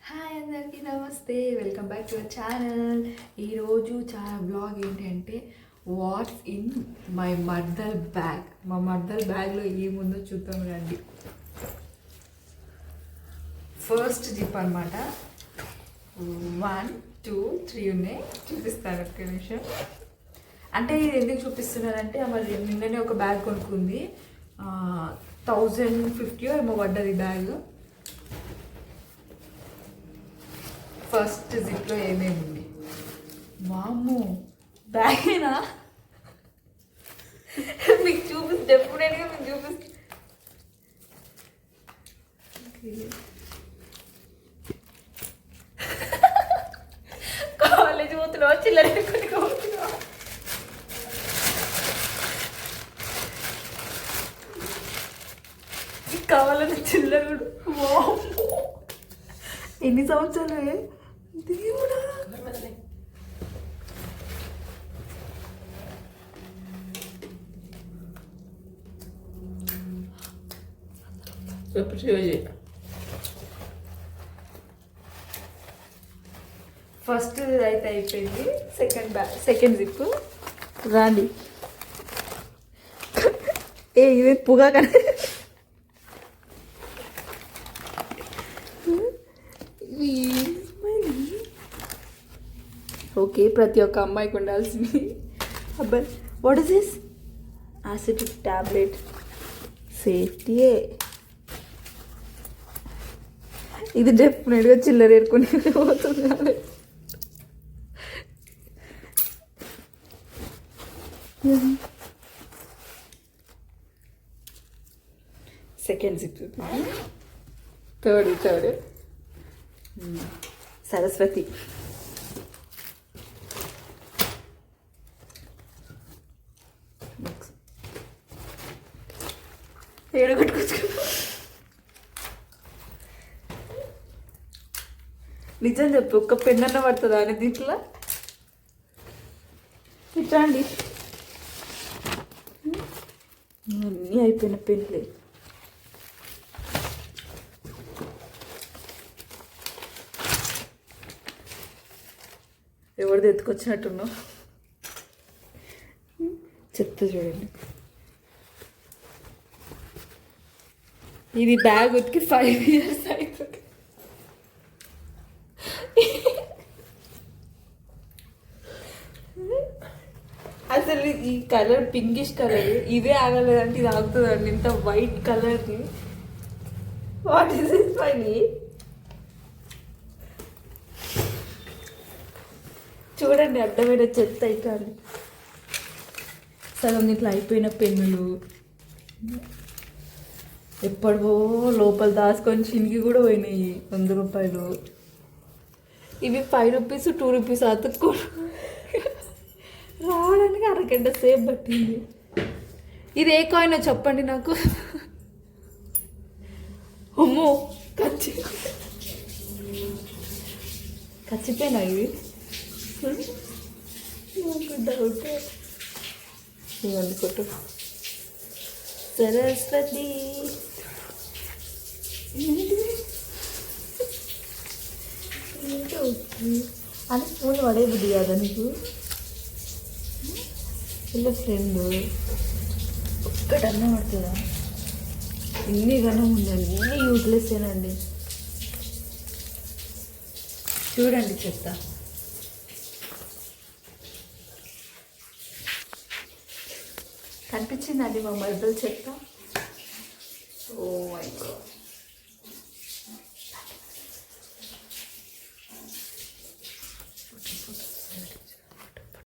Hi అందరికీ నమస్తే, welcome back to our channel. ఈరోజు బ్లాగ్ ఏంటంటే వాట్స్ ఇన్ మై మర్దల్ బ్యాగ్. మా మర్దల్ బ్యాగ్లో ఏముందో చూద్దాం రండి. ఫస్ట్ జిప్ అనమాట. 1 2 3 ఉన్నాయి, చూపిస్తాను ఒక్క నిమిషం. అంటే ఇది ఎందుకు చూపిస్తున్నారంటే మరి నిన్ననే ఒక బ్యాగ్ కొనుక్కుంది, 1050 ఏమో పడ్డది బ్యాగ్. ఫస్ట్ జిప్లో ఏమేమి ఉంది? వామ్మో, బ్యాగేనా? మీకు చూపిస్తే డెఫినెట్గా మీకు చూపిస్తే కాలేజ్ పోతున్నావా, చిల్లర పోతున్నావా? కావాలని చిల్లరుడు. ఎన్ని సంవత్సరాలు దేవుడా. ఫస్ట్ అయితే అయిపోయింది. సెకండ్ జిప్ రాండి. ఇది పుగా కానీ ఓకే, ప్రతి ఒక్క అమ్మాయికి ఉండాల్సింది. అబ్బాయి, what is this? Acid tablet. సేఫ్టీయే ఇది. డెఫినెట్గా చిల్లర ఏరుకొని పోతుంది. Second zip. థర్డ్ సరస్వతి. నిజం చెప్పు, ఒక్క పెన్నన్న పడుతుందా అని దీంట్లో? ఇట్లా అండి, అన్నీ అయిపోయిన పెన్నులే. ఎవరిది ఎత్తుకొచ్చినట్టున్నావు? చెత్త చూడండి. ఇది బ్యాగ్ ఉతికి 5 years అయిపోయింది. అసలు ఈ కలర్ పింకిష్ కలర్ ఇదే ఆగలేదంటే ఇది ఆగుతుందండి. ఇంత వైట్ కలర్ని. వాట్ ఈస్ దిస్ పని? చూడండి, అడ్డమైన చెత్త అవుతుంది. సగం ఇట్లా అయిపోయిన పెన్నులు ఎప్పుడో లోపల దాచుకొని చినిగి కూడా పోయినాయి. 100 రూపాయలు. ఇవి 5 రూపీస్ 2 రూపీస్ అతుక్కో రావడానికి అరగంట సేపు పట్టింది. ఇది ఏ కాయిన్ చెప్పండి నాకు. అమ్మో, ఖచ్చిపోయినా ఇవి. డౌట్ అనుకోటు. సరస్వతి అని స్పూన్ పడే బుద్ధి కాదా నీకు? ఇలా ఫ్రెండ్ ఒక్కటన్నా పడుతుందా? ఇన్ని గణం ఉందండి, ఇన్ని యూజ్లెస్ ఏనండి. చూడండి చెత్త. కనిపించిందండి మా మర్దలు చెత్త. Oh my God.